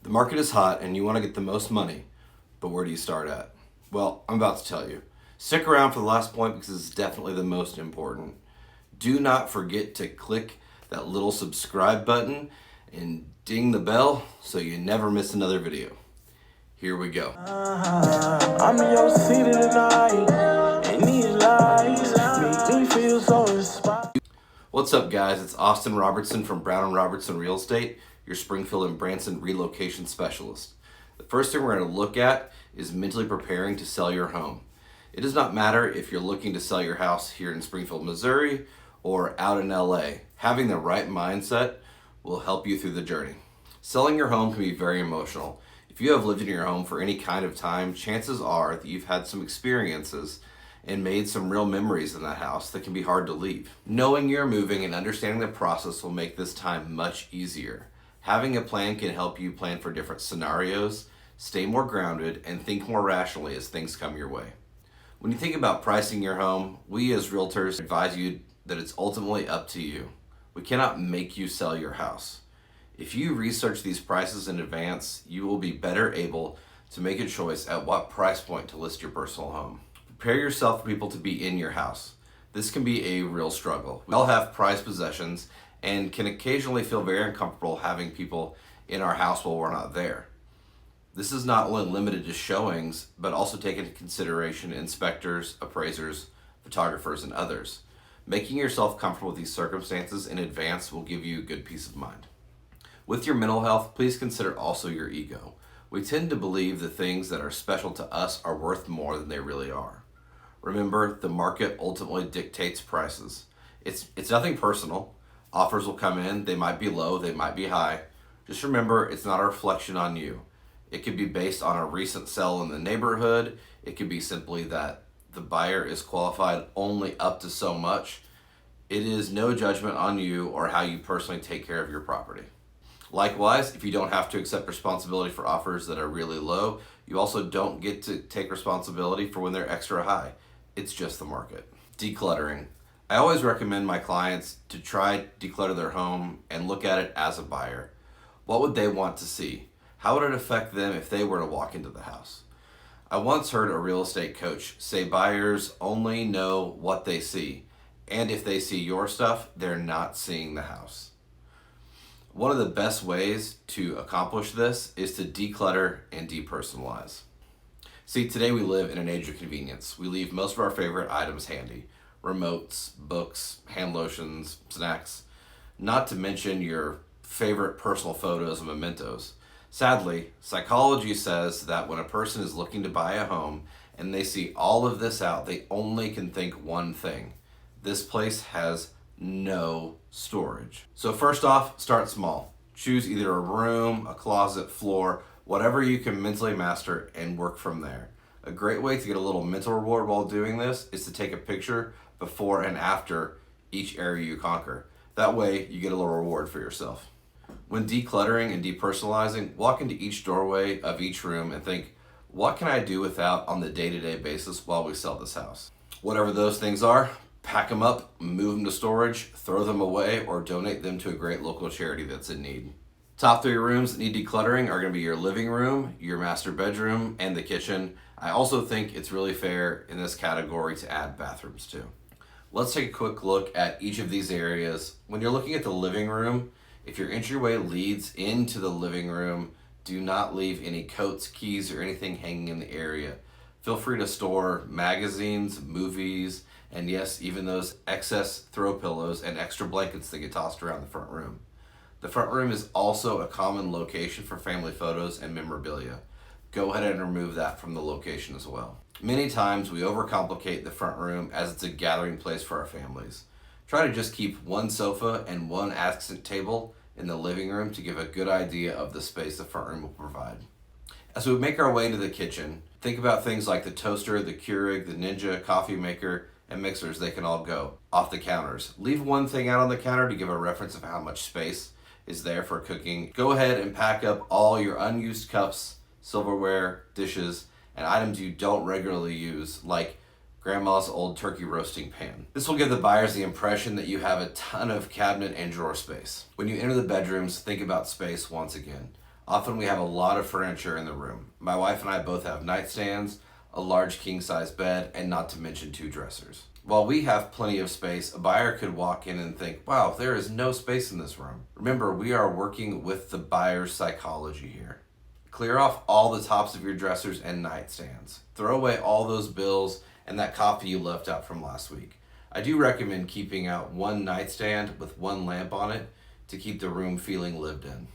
The market is hot and you want to get the most money, but where do you start at? Well, I'm about to tell you. Stick around for the last point because it's definitely the most important. Do not forget to click that little subscribe button and ding the bell so you never miss another video. Here we go. I'm in your city tonight, and these lights make me feel so inspired. What's up, guys? It's Robertson from Brown&Robertson Real Estate, your Springfield and Branson relocation specialist. The first thing we're going to look at is mentally preparing to sell your home. It does not matter if you're looking to sell your house here in Springfield, Missouri, or out in LA. Having the right mindset will help you through the journey. Selling your home can be very emotional. If you have lived in your home for any kind of time, chances are that you've had some experiences and made some real memories in that house that can be hard to leave. Knowing you're moving and understanding the process will make this time much easier. Having a plan can help you plan for different scenarios, stay more grounded, and think more rationally as things come your way. When you think about pricing your home, we as realtors advise you that it's ultimately up to you. We cannot make you sell your house. If you research these prices in advance, you will be better able to make a choice at what price point to list your personal home. Prepare yourself for people to be in your house. This can be a real struggle. We all have prized possessions and can occasionally feel very uncomfortable having people in our house while we're not there. This is not only limited to showings, but also take into consideration inspectors, appraisers, photographers, and others. Making yourself comfortable with these circumstances in advance will give you a good peace of mind. With your mental health, please consider also your ego. We tend to believe the things that are special to us are worth more than they really are. Remember, the market ultimately dictates prices. It's nothing personal. Offers will come in, they might be low, they might be high. Just remember, it's not a reflection on you. It could be based on a recent sale in the neighborhood. It could be simply that the buyer is qualified only up to so much. It is no judgment on you or how you personally take care of your property. Likewise, if you don't have to accept responsibility for offers that are really low, you also don't get to take responsibility for when they're extra high. It's just the market. Decluttering. I always recommend my clients to try declutter their home and look at it as a buyer. What would they want to see? How would it affect them if they were to walk into the house? I once heard a real estate coach say buyers only know what they see, and if they see your stuff, they're not seeing the house. One of the best ways to accomplish this is to declutter and depersonalize. See, today we live in an age of convenience. We leave most of our favorite items handy. Remotes, books, hand lotions, snacks, not to mention your favorite personal photos and mementos. Sadly, psychology says that when a person is looking to buy a home and they see all of this out, they only can think one thing. This place has no storage. So first off, start small. Choose either a room, a closet, floor, whatever you can mentally master and work from there. A great way to get a little mental reward while doing this is to take a picture before and after each area you conquer. That way you get a little reward for yourself. When decluttering and depersonalizing, walk into each doorway of each room and think, what can I do without on the day-to-day basis while we sell this house? Whatever those things are, pack them up, move them to storage, throw them away, or donate them to a great local charity that's in need. Top 3 rooms that need decluttering are going to be your living room, your master bedroom, and the kitchen. I also think it's really fair in this category to add bathrooms too. Let's take a quick look at each of these areas. When you're looking at the living room, if your entryway leads into the living room, do not leave any coats, keys, or anything hanging in the area. Feel free to store magazines, movies, and yes, even those excess throw pillows and extra blankets that get tossed around the front room. The front room is also a common location for family photos and memorabilia. Go ahead and remove that from the location as well. Many times we overcomplicate the front room as it's a gathering place for our families. Try to just keep one sofa and one accent table in the living room to give a good idea of the space the front room will provide. As we make our way into the kitchen, think about things like the toaster, the Keurig, the Ninja, coffee maker, and mixers. They can all go off the counters. Leave one thing out on the counter to give a reference of how much space is there for cooking. Go ahead and pack up all your unused cups, silverware, dishes, and items you don't regularly use, like grandma's old turkey roasting pan. This will give the buyers the impression that you have a ton of cabinet and drawer space. When you enter the bedrooms, think about space once again. Often we have a lot of furniture in the room. My wife and I both have nightstands, a large king-size bed, and not to mention 2 dressers. While we have plenty of space, a buyer could walk in and think, wow, there is no space in this room. Remember, we are working with the buyer's psychology here. Clear off all the tops of your dressers and nightstands. Throw away all those bills and that coffee you left out from last week. I do recommend keeping out one nightstand with one lamp on it to keep the room feeling lived in.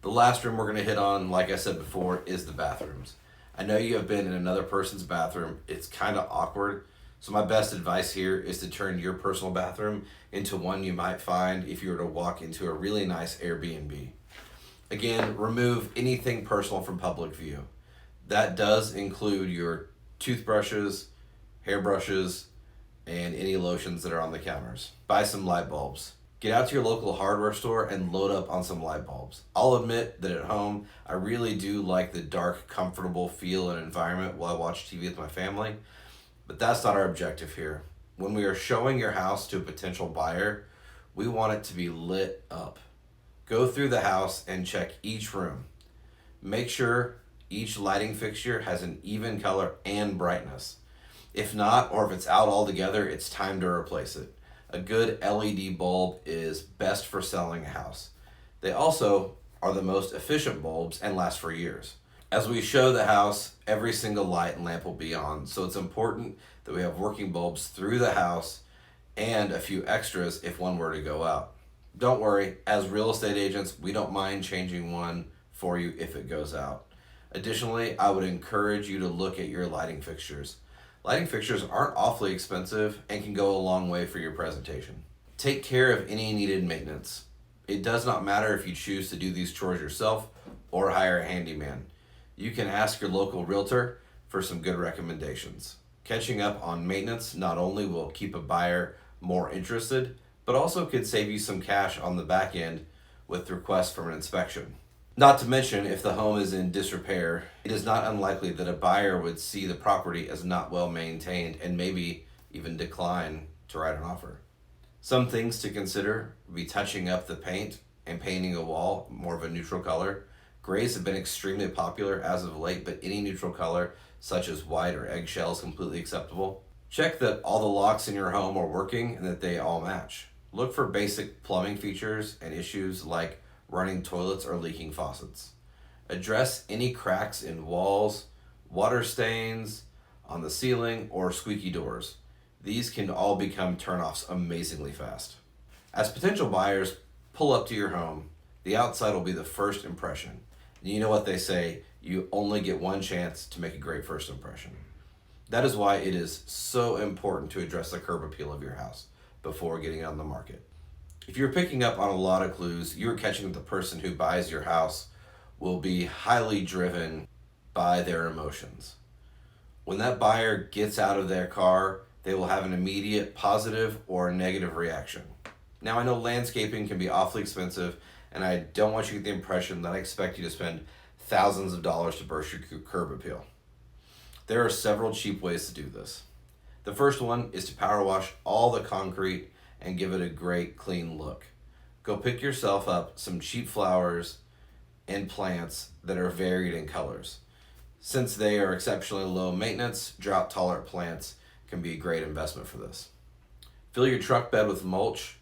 The last room we're going to hit on, like I said before, is the bathrooms. I know you have been in another person's bathroom. It's kind of awkward. So my best advice here is to turn your personal bathroom into one you might find if you were to walk into a really nice Airbnb. Again, remove anything personal from public view. That does include your toothbrushes, hairbrushes, and any lotions that are on the counters. Buy some light bulbs. Get out to your local hardware store and load up on some light bulbs. I'll admit that at home, I really do like the dark, comfortable feel and environment while I watch TV with my family, but that's not our objective here. When we are showing your house to a potential buyer, we want it to be lit up. Go through the house and check each room. Make sure each lighting fixture has an even color and brightness. If not, or if it's out altogether, it's time to replace it. A good LED bulb is best for selling a house. They also are the most efficient bulbs and last for years. As we show the house, every single light and lamp will be on, so it's important that we have working bulbs through the house and a few extras if one were to go out. Don't worry, as real estate agents, we don't mind changing one for you if it goes out. Additionally, I would encourage you to look at your lighting fixtures. Lighting fixtures aren't awfully expensive and can go a long way for your presentation. Take care of any needed maintenance. It does not matter if you choose to do these chores yourself or hire a handyman. You can ask your local realtor for some good recommendations. Catching up on maintenance not only will keep a buyer more interested, but also could save you some cash on the back end with requests for an inspection. Not to mention, if the home is in disrepair, it is not unlikely that a buyer would see the property as not well maintained and maybe even decline to write an offer. Some things to consider would be touching up the paint and painting a wall more of a neutral color. Grays have been extremely popular as of late, but any neutral color, such as white or eggshell, is completely acceptable. Check that all the locks in your home are working and that they all match. Look for basic plumbing features and issues like running toilets or leaking faucets. Address any cracks in walls, water stains on the ceiling, or squeaky doors. These can all become turnoffs amazingly fast. As potential buyers pull up to your home, the outside will be the first impression. And you know what they say, you only get one chance to make a great first impression. That is why it is so important to address the curb appeal of your house before getting it on the market. If you're picking up on a lot of clues, you're catching that the person who buys your house will be highly driven by their emotions. When that buyer gets out of their car, they will have an immediate positive or negative reaction. Now, I know landscaping can be awfully expensive, and I don't want you to get the impression that I expect you to spend thousands of dollars to burst your curb appeal. There are several cheap ways to do this. The first one is to power wash all the concrete and give it a great clean look. Go pick yourself up some cheap flowers and plants that are varied in colors. Since they are exceptionally low maintenance, drought tolerant plants can be a great investment for this. Fill your truck bed with mulch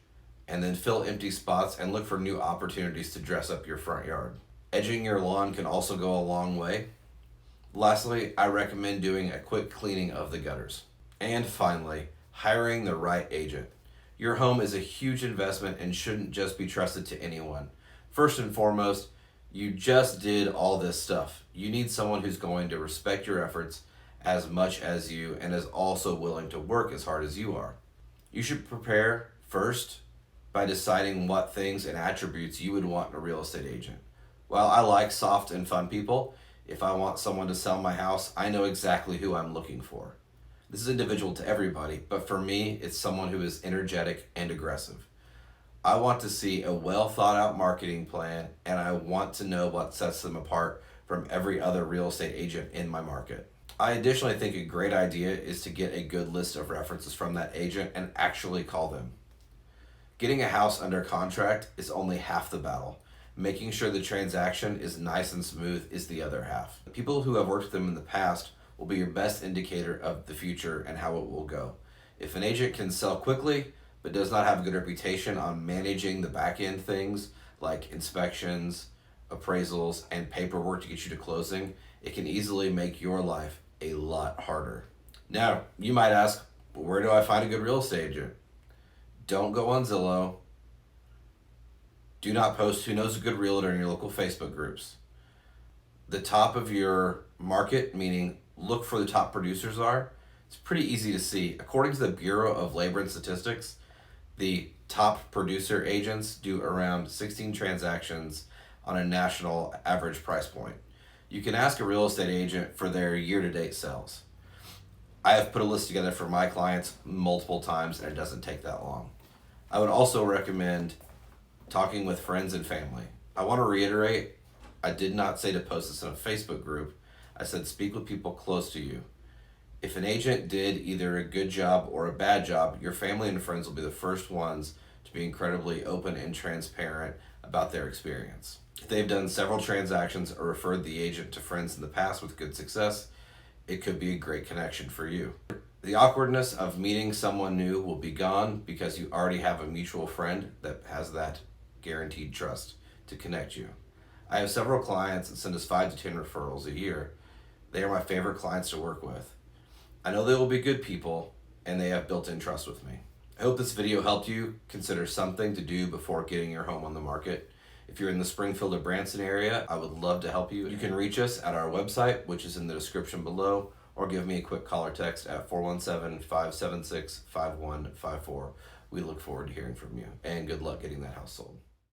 and then fill empty spots and look for new opportunities to dress up your front yard. Edging your lawn can also go a long way. Lastly, I recommend doing a quick cleaning of the gutters. And finally, hiring the right agent. Your home is a huge investment and shouldn't just be trusted to anyone. First and foremost, you just did all this stuff. You need someone who's going to respect your efforts as much as you and is also willing to work as hard as you are. You should prepare first by deciding what things and attributes you would want in a real estate agent. While I like soft and fun people, if I want someone to sell my house, I know exactly who I'm looking for. This is individual to everybody, but for me, it's someone who is energetic and aggressive. I want to see a well thought out marketing plan, and I want to know what sets them apart from every other real estate agent in my market. I additionally think a great idea is to get a good list of references from that agent and actually call them. Getting a house under contract is only half the battle. Making sure the transaction is nice and smooth is the other half. The people who have worked with them in the past will be your best indicator of the future and how it will go. If an agent can sell quickly but does not have a good reputation on managing the back end things like inspections, appraisals, and paperwork to get you to closing, it can easily make your life a lot harder. Now, you might ask, well, where do I find a good real estate agent? Don't go on Zillow. Do not post who knows a good realtor in your local Facebook groups. The top of your market, meaning look for the top producers are, it's pretty easy to see. According to the Bureau of Labor and Statistics, the top producer agents do around 16 transactions on a national average price point. You can ask a real estate agent for their year-to-date sales. I have put a list together for my clients multiple times and it doesn't take that long. I would also recommend talking with friends and family. I want to reiterate, I did not say to post this in a Facebook group. I said speak with people close to you. If an agent did either a good job or a bad job, your family and friends will be the first ones to be incredibly open and transparent about their experience. If they've done several transactions or referred the agent to friends in the past with good success, it could be a great connection for you. The awkwardness of meeting someone new will be gone because you already have a mutual friend that has that guaranteed trust to connect you. I have several clients that send us 5 to 10 referrals a year. They are my favorite clients to work with. I know they will be good people and they have built-in trust with me. I hope this video helped you consider something to do before getting your home on the market. If you're in the Springfield or Branson area, I would love to help you. You can reach us at our website, which is in the description below, or give me a quick call or text at 417-576-5154. We look forward to hearing from you, and good luck getting that house sold.